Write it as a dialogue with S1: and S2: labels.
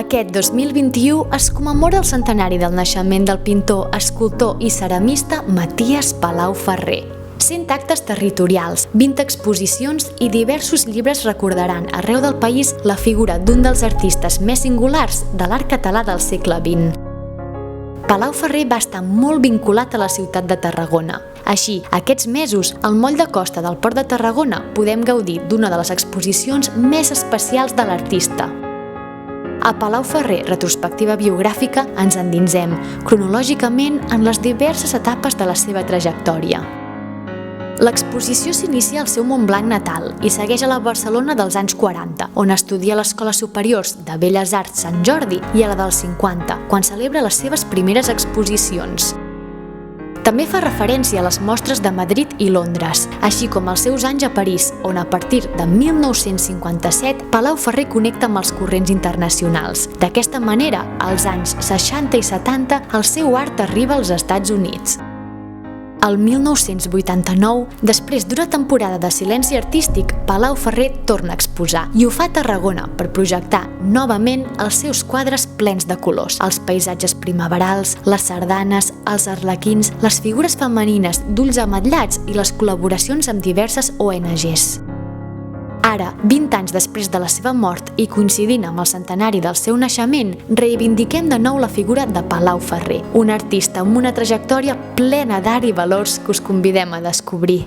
S1: Aquest 2021 es commemora el centenari del naixement del pintor, escultor i ceramista Maties Palau Ferrer. 100 actes territorials, 20 exposicions i diversos llibres recordaran arreu del país la figura d'un dels artistes més singulars de l'art català del segle XX. Palau Ferrer va estar molt vinculat a la ciutat de Tarragona. Així, aquests mesos, al moll de costa del Port de Tarragona podem gaudir d'una de les exposicions més especials de l'artista. A Palau Ferrer, retrospectiva biogràfica, ens endinsem cronològicament en les diverses etapes de la seva trajectòria. L'exposició s'inicia al seu Montblanc natal i segueix a la Barcelona dels anys 40, on estudia a l'Escola Superiors de Belles Arts Sant Jordi i a la dels 50, quan celebra les seves primeres exposicions. També fa referència a les mostres de Madrid i Londres, així com als seus anys a París, on a partir de 1957 Palau Ferrer connecta amb els corrents internacionals. D'aquesta manera, als anys 60 i 70, el seu art arriba als Estats Units. El 1989, després d'una temporada de silenci artístic, Palau Ferrer torna a exposar i ho fa a Tarragona per projectar novament els seus quadres plens de colors, els paisatges primaverals, les sardanes, els arlequins, les figures femenines d'ulls ametllats i les col·laboracions amb diverses ONGs. Ara, 20 anys després de la seva mort i coincidint amb el centenari del seu naixement, reivindiquem de nou la figura de Palau Ferrer, un artista amb una trajectòria plena d'art i valors que us convidem a descobrir.